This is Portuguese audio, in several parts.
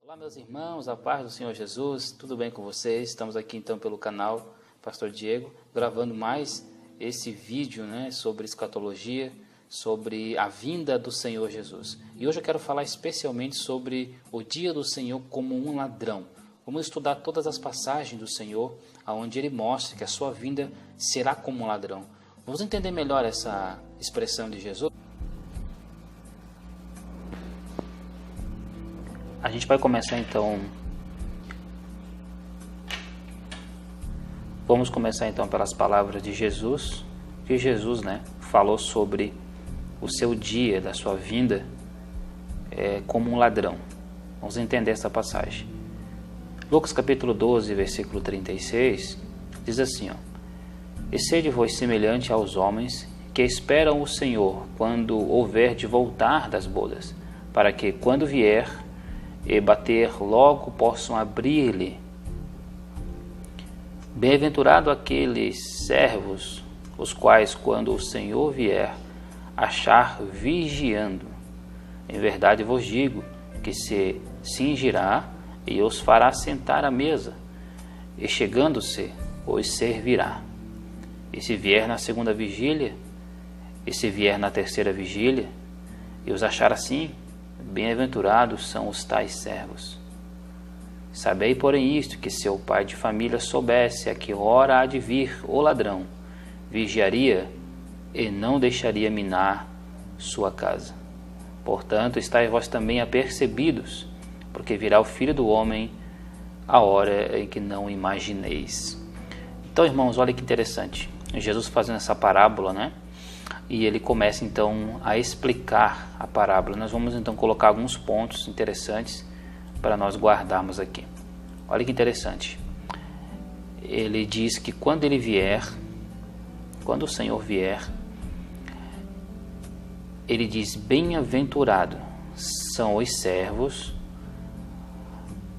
Olá meus irmãos, a paz do Senhor Jesus, tudo bem com vocês? Estamos aqui então pelo canal Pastor Diego, gravando mais esse vídeo sobre escatologia, sobre a vinda do Senhor Jesus. E hoje eu quero falar especialmente sobre o dia do Senhor como um ladrão. Vamos estudar todas as passagens do Senhor, onde ele mostra que a sua vinda será como um ladrão. Vamos entender melhor essa expressão de Jesus? A gente vai começar então. Vamos começar então pelas palavras de Jesus, que Jesus falou sobre o seu dia da sua vinda como um ladrão. Vamos entender essa passagem. Lucas capítulo 12, versículo 36, diz assim: E sede vós semelhante aos homens que esperam o Senhor quando houver de voltar das bodas, para que quando vier e bater logo possam abrir-lhe. Bem-aventurado aqueles servos, os quais, quando o Senhor vier, achar vigiando. Em verdade vos digo que se cingirá e os fará sentar à mesa, e chegando-se, os servirá. E se vier na segunda vigília, e se vier na terceira vigília, e os achar assim, bem-aventurados são os tais servos. Sabei, porém, isto, que se o pai de família soubesse a que hora há de vir o ladrão, vigiaria e não deixaria minar sua casa. Portanto, estáis vós também apercebidos, porque virá o Filho do Homem a hora em que não imagineis. Então, irmãos, olha que interessante. Jesus fazendo essa parábola, e ele começa então a explicar a parábola. Nós vamos então colocar alguns pontos interessantes para nós guardarmos aqui. Olha que interessante. Ele diz que quando ele vier, quando o Senhor vier, ele diz: bem-aventurado são os servos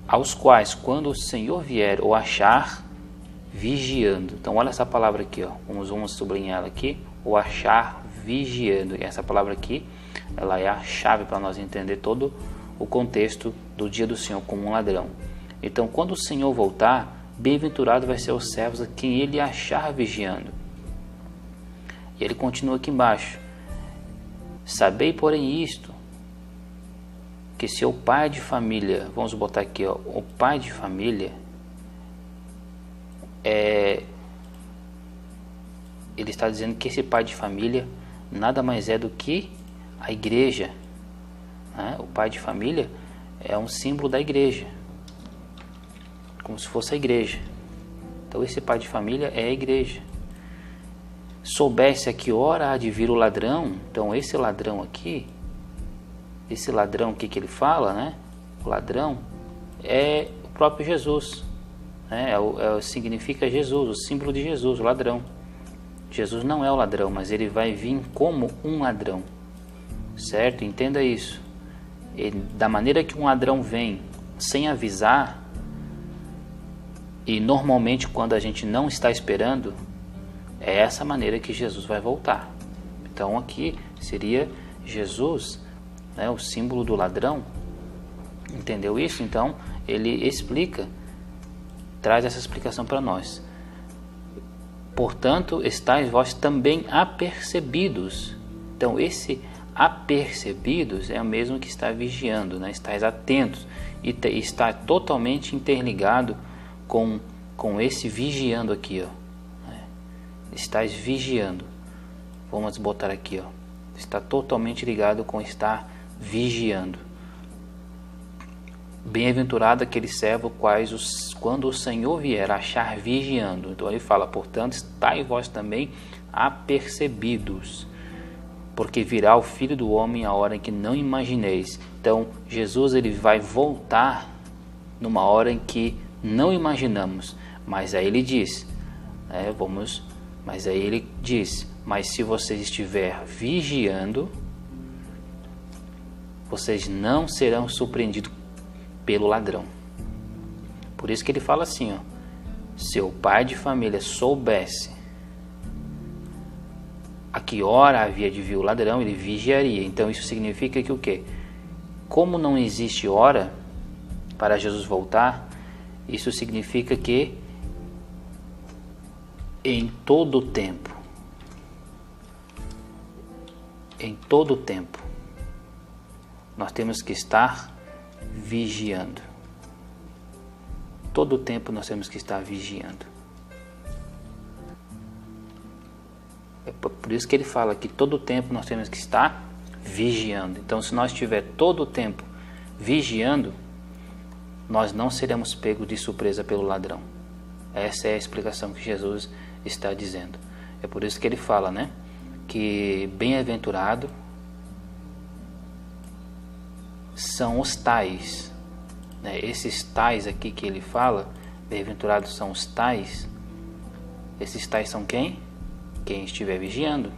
aos quais, quando o Senhor vier, o achar vigiando. Então olha essa palavra aqui, vamos sublinhar ela aqui, o achar vigiando. E essa palavra aqui, ela é a chave para nós entender todo o contexto do dia do Senhor como um ladrão. Então, quando o Senhor voltar, bem-aventurado vai ser os servos a quem ele achar vigiando. E ele continua aqui embaixo: sabei, porém, isto, que se o pai de família, vamos botar aqui, o pai de família ele está dizendo que esse pai de família nada mais é do que a igreja. O pai de família é um símbolo da igreja, como se fosse a igreja. Então esse pai de família é a igreja. Soubesse a que hora há de vir o ladrão. Então esse ladrão aqui, que ele fala, o ladrão é o próprio Jesus, significa Jesus, o símbolo de Jesus, o ladrão. Jesus não é o ladrão, mas ele vai vir como um ladrão, certo? Entenda isso. Da maneira que um ladrão vem sem avisar, e normalmente quando a gente não está esperando, é essa maneira que Jesus vai voltar. Então aqui seria Jesus, o símbolo do ladrão. Entendeu isso? Então ele explica, traz essa explicação para nós. Portanto, estáis vós também apercebidos. Então, esse apercebidos é o mesmo que está vigiando, estáis atentos. E está totalmente interligado com esse vigiando aqui. Estáis vigiando. Vamos botar aqui. Está totalmente ligado com estar vigiando. Bem-aventurado aquele servo quais quando o Senhor vier achar vigiando. Então ele fala: portanto, estáis vós também apercebidos, porque virá o Filho do Homem a hora em que não imagineis. Então Jesus ele vai voltar numa hora em que não imaginamos. Mas aí ele diz, mas se vocês estiver vigiando, vocês não serão surpreendidos pelo ladrão. Por isso que ele fala assim, se o pai de família soubesse a que hora havia de vir o ladrão, ele vigiaria. Então isso significa que o quê? Como não existe hora, para Jesus voltar, isso significa que em todo o tempo, nós temos que estar vigiando. Todo o tempo nós temos que estar vigiando. É por isso que ele fala que todo o tempo nós temos que estar vigiando. Então, se nós estiver todo o tempo vigiando, nós não seremos pegos de surpresa pelo ladrão. Essa é a explicação que Jesus está dizendo. É por isso que ele fala, né, que bem-aventurado são os tais, né? Esses tais aqui que ele fala, bem-aventurados são os tais. Esses tais são quem? Quem estiver vigiando,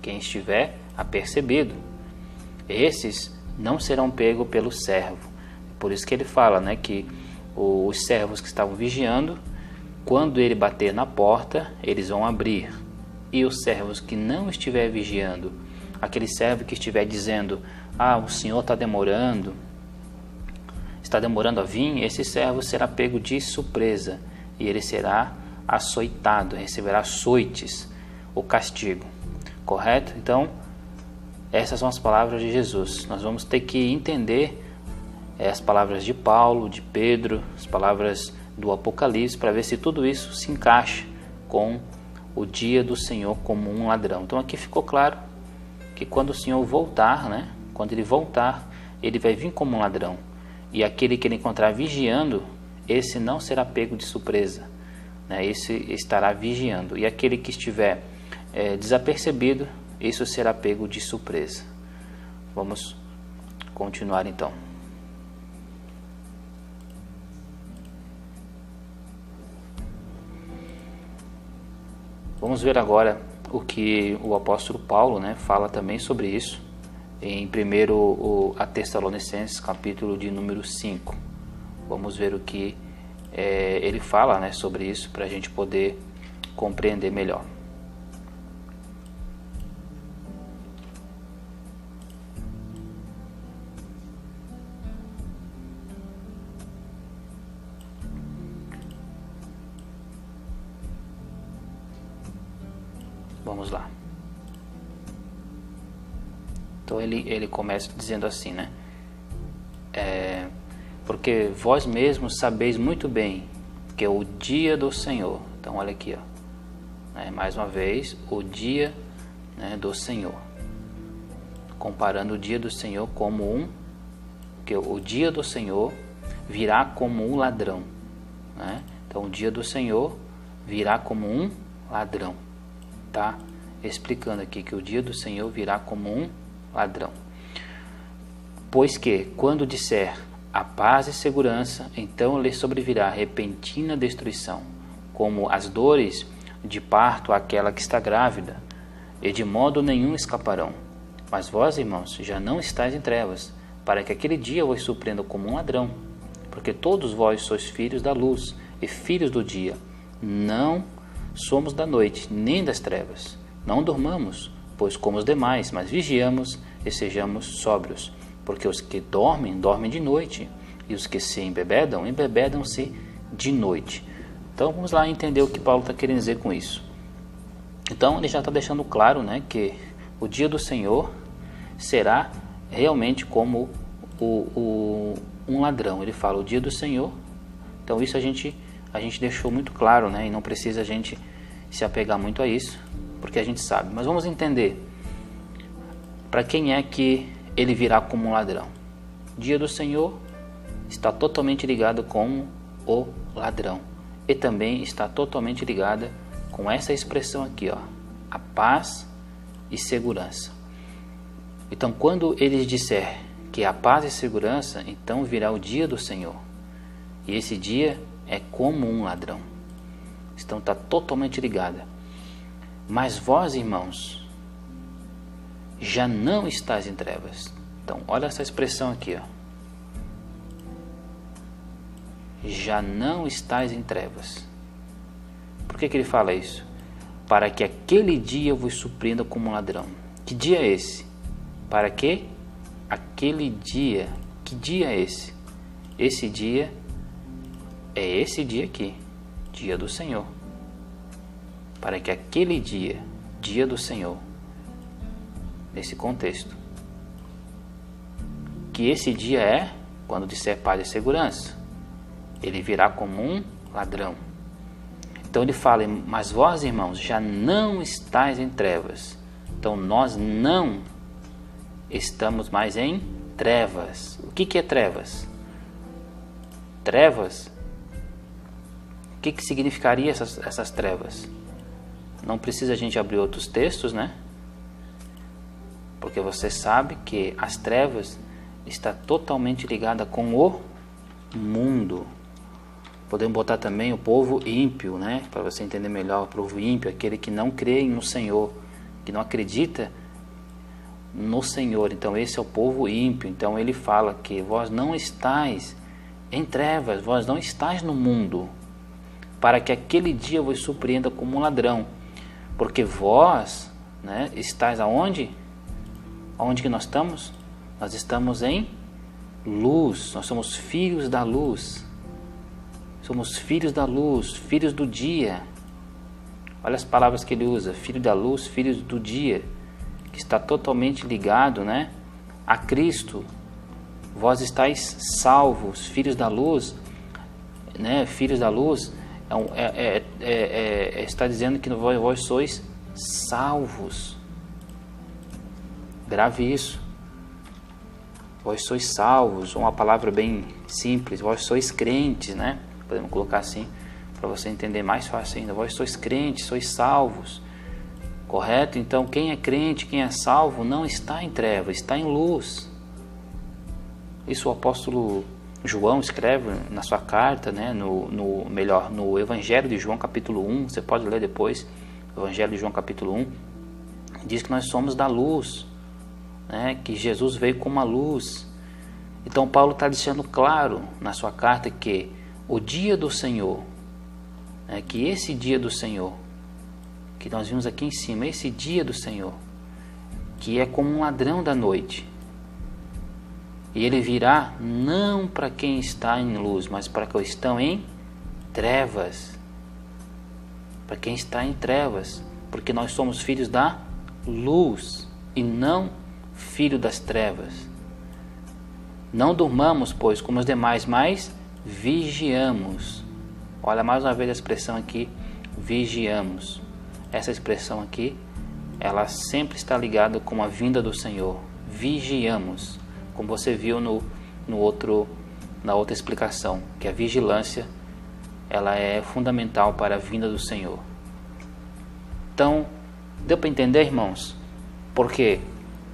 quem estiver apercebido. Esses não serão pegos pelo servo. Por isso que ele fala, né, que os servos que estavam vigiando, quando ele bater na porta, eles vão abrir. E os servos que não estiver vigiando, aquele servo que estiver dizendo: o senhor está demorando a vir, esse servo será pego de surpresa e ele será açoitado, receberá açoites, o castigo. Correto? Então, essas são as palavras de Jesus. Nós vamos ter que entender as palavras de Paulo, de Pedro, as palavras do Apocalipse, para ver se tudo isso se encaixa com o dia do Senhor como um ladrão. Então aqui ficou claro que quando o Senhor voltar, né, quando ele voltar, ele vai vir como um ladrão. E aquele que ele encontrar vigiando, esse não será pego de surpresa, né, esse estará vigiando. E aquele que estiver desapercebido, isso será pego de surpresa. Vamos continuar então. Vamos ver agora o que o apóstolo Paulo, né, fala também sobre isso em 1 a Tessalonicenses, capítulo de número 5. Vamos ver o que ele fala, né, sobre isso, para a gente poder compreender melhor. Vamos lá. Então ele começa dizendo assim, né? Porque vós mesmos sabeis muito bem que é o dia do Senhor. Então olha aqui, ó. Mais uma vez, o dia, né, do Senhor. Comparando o dia do Senhor como que o dia do Senhor virá como um ladrão, né? Então o dia do Senhor virá como um ladrão. Tá explicando aqui que o dia do Senhor virá como um ladrão. Pois que, quando disser a paz e segurança, então lhe sobrevirá repentina destruição, como as dores de parto àquela que está grávida, e de modo nenhum escaparão. Mas vós, irmãos, já não estáis em trevas, para que aquele dia vos surpreenda como um ladrão, porque todos vós sois filhos da luz e filhos do dia. Não somos da noite, nem das trevas. Não dormamos, pois como os demais, mas vigiamos e sejamos sóbrios. Porque os que dormem, dormem de noite, e os que se embebedam, embebedam-se de noite. Então vamos lá entender o que Paulo está querendo dizer com isso. Então ele já está deixando claro, né, que o dia do Senhor será realmente como um ladrão. Ele fala o dia do Senhor. Então isso a gente deixou muito claro, né? E não precisa a gente se apegar muito a isso, porque a gente sabe. Mas vamos entender para quem é que ele virá como um ladrão. O dia do Senhor está totalmente ligado com o ladrão. E também está totalmente ligada com essa expressão aqui, ó, a paz e segurança. Então quando ele disser que a paz e segurança, então virá o dia do Senhor. E esse dia é como um ladrão. Então está totalmente ligada. Mas vós, irmãos, já não estáis em trevas. Então olha essa expressão aqui, ó. Já não estáis em trevas. Por que ele fala isso? Para que aquele dia vos surpreenda como um ladrão. Que dia é esse? Para que aquele dia, que dia é esse? esse dia é esse dia aqui, dia do Senhor. Para que aquele dia, dia do Senhor, nesse contexto, que esse dia é quando disser paz e segurança, ele virá como um ladrão. Então ele fala, mas vós, irmãos, já não estáis em trevas. Então nós não estamos mais em trevas. O que é trevas? Trevas, o que significaria essas trevas? Não precisa a gente abrir outros textos, né? Porque você sabe que as trevas está totalmente ligada com o mundo. Podemos botar também o povo ímpio, né? Para você entender melhor, o povo ímpio, aquele que não crê no Senhor, que não acredita no Senhor. Então esse é o povo ímpio. Então ele fala que vós não estáis em trevas, vós não estáis no mundo, para que aquele dia vos surpreenda como um ladrão. Porque vós, né, estáis aonde? Aonde que nós estamos? Nós estamos em luz, nós somos filhos da luz. Somos filhos da luz, filhos do dia. Olha as palavras que ele usa, filho da luz, filhos do dia, que está totalmente ligado, né, a Cristo. Vós estáis salvos, filhos da luz, né, filhos da luz, está dizendo que vós sois salvos. Grave isso. Vós sois salvos, uma palavra bem simples, vós sois crentes, né? Podemos colocar assim, para você entender mais fácil ainda. Vós sois crentes, sois salvos. Correto? Então, quem é crente, quem é salvo, não está em trevas, está em luz. Isso o apóstolo João escreve na sua carta, né? No Evangelho de João, capítulo 1, você pode ler depois, Evangelho de João, capítulo 1, diz que nós somos da luz, né? Que Jesus veio como a luz. Então, Paulo está deixando claro na sua carta que o dia do Senhor, né, que esse dia do Senhor, que nós vimos aqui em cima, esse dia do Senhor, que é como um ladrão da noite, e ele virá não para quem está em luz, mas para quem estão em trevas, para quem está em trevas, porque nós somos filhos da luz e não filho das trevas. Não durmamos, pois, como os demais, mas vigiamos. Olha mais uma vez a expressão aqui, vigiamos. Essa expressão aqui, ela sempre está ligada com a vinda do Senhor. Vigiamos, como você viu na outra explicação, que a vigilância ela é fundamental para a vinda do Senhor. Então, deu para entender, irmãos? Porque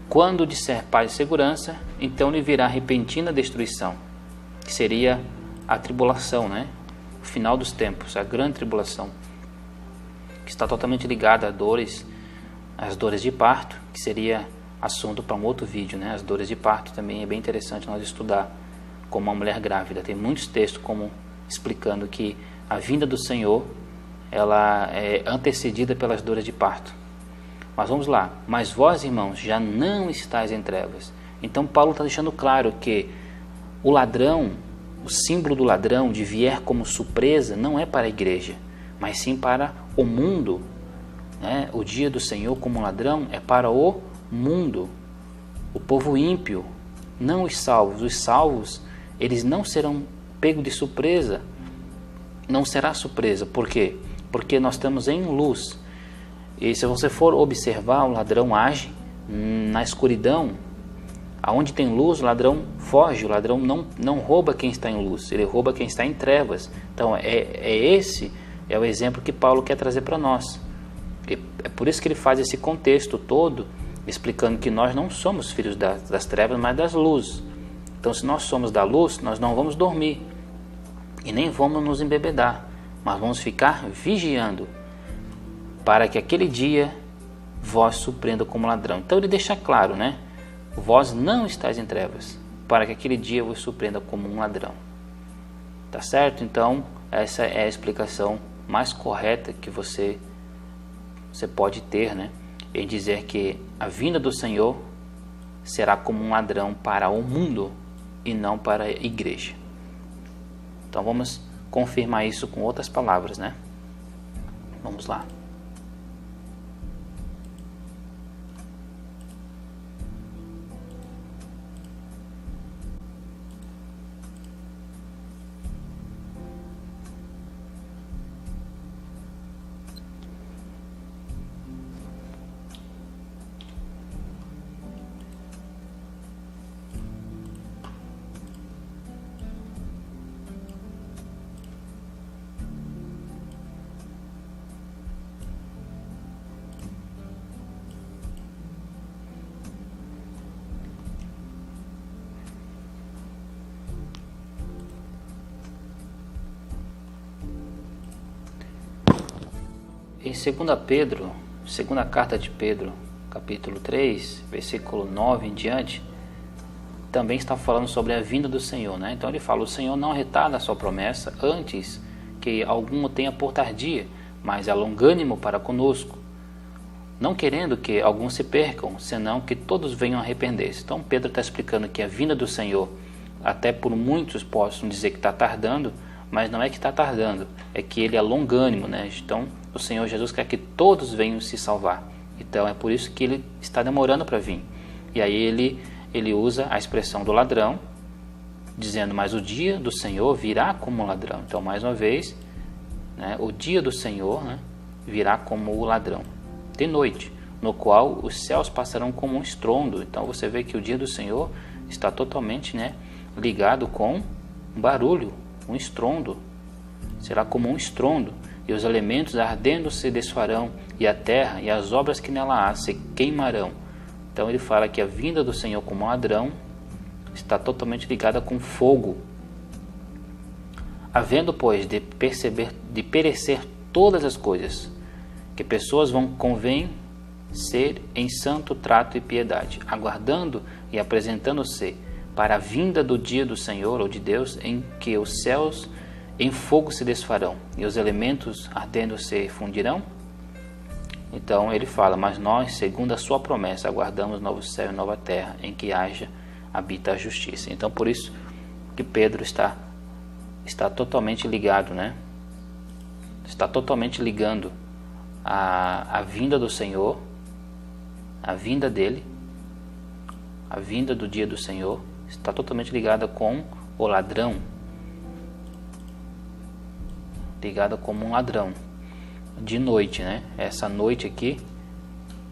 quando disser paz e segurança, então lhe virá repentina destruição, que seria a tribulação, né? O final dos tempos, a grande tribulação, que está totalmente ligada a dores, as dores de parto, que seria assunto para um outro vídeo, né? As dores de parto também é bem interessante nós estudar como uma mulher grávida. Tem muitos textos como explicando que a vinda do Senhor ela é antecedida pelas dores de parto. Mas vamos lá. Mas vós, irmãos, já não estáis em trevas. Então Paulo está deixando claro que o ladrão, o símbolo do ladrão de vier como surpresa não é para a igreja, mas sim para o mundo, né? O dia do Senhor como ladrão é para o mundo, o povo ímpio, não os salvos. Os salvos, eles não serão pegos de surpresa, não será surpresa. Por quê? Porque nós estamos em luz. E se você for observar, o ladrão age na escuridão. Aonde tem luz, o ladrão foge. O ladrão não rouba quem está em luz, ele rouba quem está em trevas. Então esse é o exemplo que Paulo quer trazer para nós. E é por isso que ele faz esse contexto todo, explicando que nós não somos filhos das trevas, mas das luzes. Então, se nós somos da luz, nós não vamos dormir e nem vamos nos embebedar, mas vamos ficar vigiando, para que aquele dia vós surpreenda como ladrão. Então ele deixa claro, né? Vós não estáis em trevas, para que aquele dia vos surpreenda como um ladrão. Tá certo? Então essa é a explicação mais correta que você pode ter, né? Em dizer que a vinda do Senhor será como um ladrão para o mundo e não para a igreja. Então vamos confirmar isso com outras palavras, né? Vamos lá. Em 2 Pedro, segunda carta de Pedro, capítulo 3, versículo 9 em diante, também está falando sobre a vinda do Senhor, né? Então ele fala: o Senhor não retarda a sua promessa, antes que algum o tenha por tardia, mas é longânimo para conosco, não querendo que alguns se percam, senão que todos venham a arrepender-se. Então Pedro está explicando que a vinda do Senhor, até por muitos possam dizer que está tardando, mas não é que está tardando, é que ele é longânimo, né? Então o Senhor Jesus quer que todos venham se salvar. Então é por isso que ele está demorando para vir. E aí ele usa a expressão do ladrão, dizendo: mas o dia do Senhor virá como um ladrão. Então, mais uma vez, né, o dia do Senhor, né, virá como o ladrão, de noite, no qual os céus passarão como um estrondo. Então você vê que o dia do Senhor está totalmente, né, ligado com um barulho, um estrondo. Será como um estrondo, e os elementos ardendo se desfarão, e a terra e as obras que nela há se queimarão. Então ele fala que a vinda do Senhor como um ladrão está totalmente ligada com fogo. Havendo, pois, de perecer todas as coisas, que pessoas convém ser em santo trato e piedade, aguardando e apresentando-se para a vinda do dia do Senhor ou de Deus, em que os céus em fogo se desfarão e os elementos ardendo se fundirão. Então ele fala: mas nós, segundo a sua promessa, aguardamos novo céu e nova terra, em que habita a justiça. Então por isso que Pedro está totalmente ligado, né? Está totalmente ligando a vinda do Senhor, a vinda dele, a vinda do dia do Senhor, está totalmente ligada com o ladrão, ligada como um ladrão de noite, né? Essa noite aqui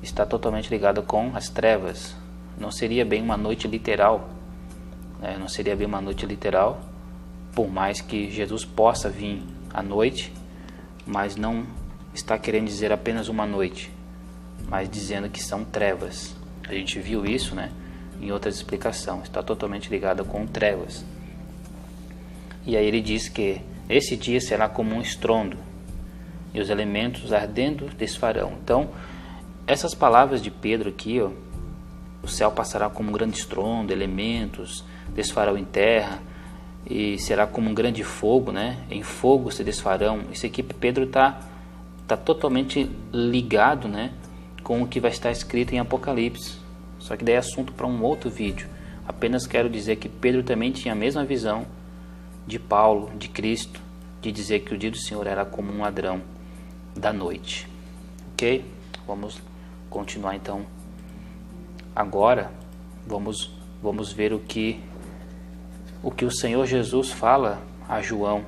está totalmente ligada com as trevas. Não seria bem uma noite literal, né? Não seria bem uma noite literal, por mais que Jesus possa vir à noite, mas não está querendo dizer apenas uma noite, mas dizendo que são trevas. A gente viu isso, né, em outras explicações. Está totalmente ligada com trevas. E aí ele diz que esse dia será como um estrondo, e os elementos ardendo desfarão. Então, essas palavras de Pedro aqui, ó, o céu passará como um grande estrondo, elementos desfarão em terra, e será como um grande fogo, né? Em fogo se desfarão. Isso aqui Pedro está totalmente ligado, né, com o que vai estar escrito em Apocalipse. Só que daí é assunto para um outro vídeo. Apenas quero dizer que Pedro também tinha a mesma visão de Paulo, de Cristo, de dizer que o dia do Senhor era como um ladrão da noite. Ok? Vamos continuar então. Agora vamos ver o que o Senhor Jesus fala a João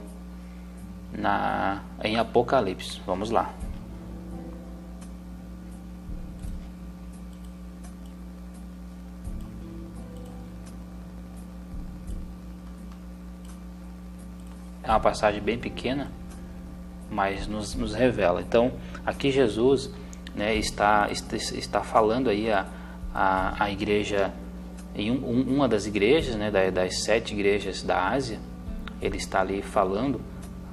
em Apocalipse. Vamos lá. É uma passagem bem pequena, mas nos revela. Então, aqui Jesus, né, está falando aí a igreja, em uma das igrejas, né, das 7 igrejas da Ásia. Ele está ali falando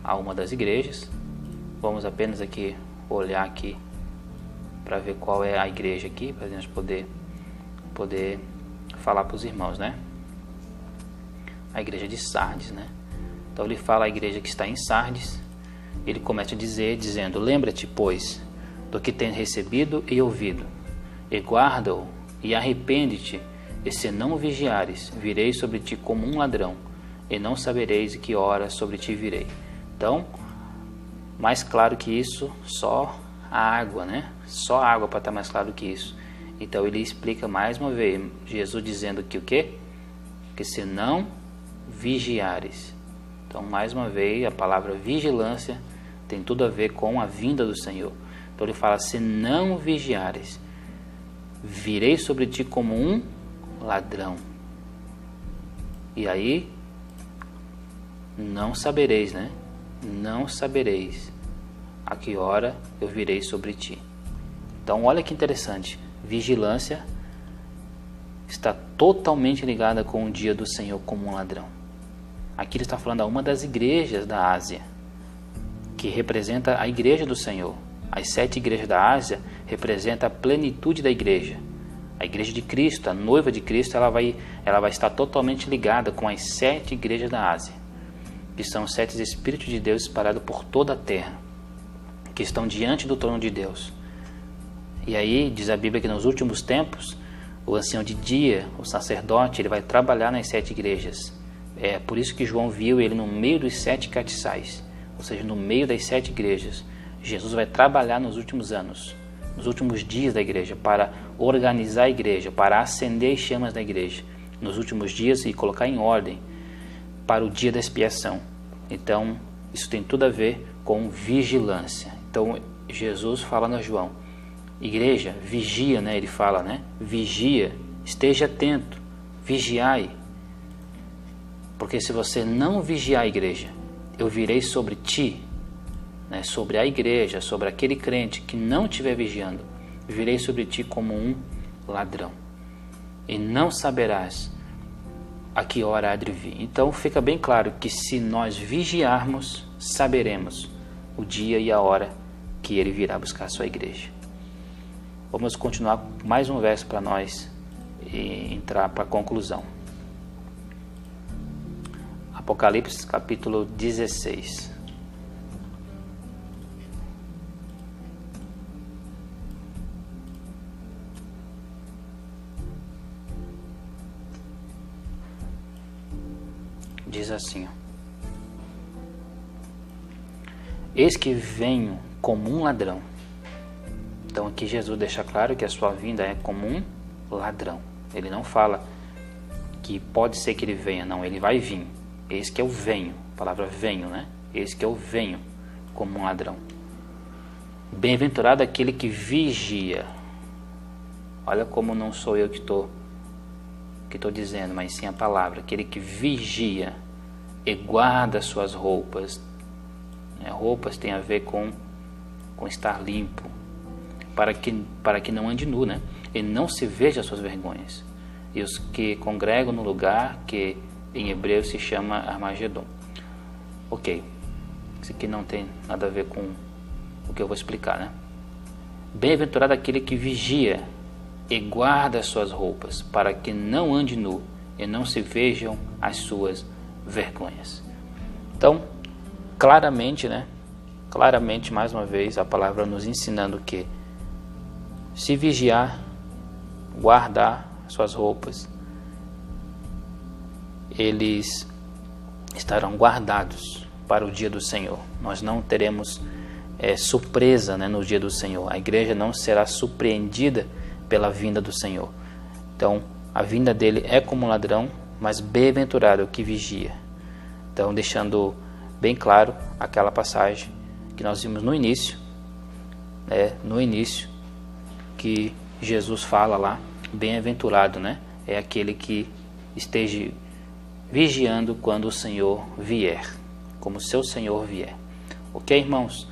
a uma das igrejas. Vamos apenas aqui olhar aqui para ver qual é a igreja aqui, para a gente poder falar para os irmãos, né? A igreja de Sardes, né? Então ele fala a igreja que está em Sardes. Ele começa a dizer, dizendo: lembra-te, pois, do que tens recebido e ouvido, e guarda-o, e arrepende-te, e se não vigiares, virei sobre ti como um ladrão, e não sabereis que hora sobre ti virei. Então, mais claro que isso, só a água, né? Só a água para estar mais claro que isso. Então ele explica mais uma vez, Jesus dizendo que o quê? Que se não vigiares. Então, mais uma vez, a palavra vigilância tem tudo a ver com a vinda do Senhor. Então ele fala, se não vigiares, virei sobre ti como um ladrão. E aí, não sabereis, né? Não sabereis a que hora eu virei sobre ti. Então olha que interessante, vigilância está totalmente ligada com o dia do Senhor como um ladrão. Aqui ele está falando a uma das igrejas da Ásia, que representa a igreja do Senhor. As 7 igrejas da Ásia representam a plenitude da igreja. A igreja de Cristo, a noiva de Cristo, ela vai estar totalmente ligada com as 7 igrejas da Ásia, que são os 7 Espíritos de Deus espalhados por toda a terra, que estão diante do trono de Deus. E aí diz a Bíblia que nos últimos tempos, o ancião de dia, o sacerdote, ele vai trabalhar nas 7 igrejas. É por isso que João viu ele no meio dos 7 castiçais, ou seja, no meio das 7 igrejas. Jesus vai trabalhar nos últimos anos, nos últimos dias da igreja, para organizar a igreja, para acender as chamas da igreja, nos últimos dias e colocar em ordem para o dia da expiação. Então, isso tem tudo a ver com vigilância. Então, Jesus falando a João, igreja, vigia, né? Ele fala, né? Vigia, esteja atento, vigiai. Porque se você não vigiar a igreja, eu virei sobre ti, né? Sobre a igreja, sobre aquele crente que não estiver vigiando, virei sobre ti como um ladrão. E não saberás a que hora há de vir. Então fica bem claro que se nós vigiarmos, saberemos o dia e a hora que ele virá buscar a sua igreja. Vamos continuar mais um verso para nós e entrar para a conclusão. Apocalipse capítulo 16. Diz assim: eis que venho como um ladrão. Então aqui Jesus deixa claro que a sua vinda é como um ladrão. Ele não fala que pode ser que ele venha, não, ele vai vir. Eis que eu venho, a palavra venho, né? Eis que eu venho como um ladrão. Bem-aventurado aquele que vigia. Olha como não sou eu que estou dizendo, mas sim a palavra. Aquele que vigia e guarda as suas roupas. Roupas tem a ver com estar limpo, para que não ande nu, né? E não se veja as suas vergonhas. E os que congregam no lugar que em hebreu se chama Armagedon. Ok, isso aqui não tem nada a ver com o que eu vou explicar, né? Bem-aventurado aquele que vigia e guarda as suas roupas, para que não ande nu e não se vejam as suas vergonhas. Então, claramente, né? Claramente, mais uma vez, a palavra nos ensinando que se vigiar, guardar as suas roupas, eles estarão guardados para o dia do Senhor. Nós não teremos surpresa, né, no dia do Senhor. A igreja não será surpreendida pela vinda do Senhor. Então, a vinda dele é como um ladrão, mas bem-aventurado é o que vigia. Então, deixando bem claro aquela passagem que nós vimos no início, que Jesus fala lá, bem-aventurado, né? É aquele que esteja vigiando quando o Senhor vier, como o seu Senhor vier. Ok, irmãos?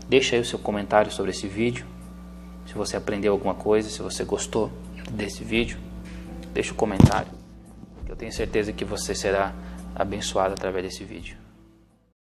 Deixa aí o seu comentário sobre esse vídeo. Se você aprendeu alguma coisa, se você gostou desse vídeo, deixa um comentário. Eu tenho certeza que você será abençoado através desse vídeo.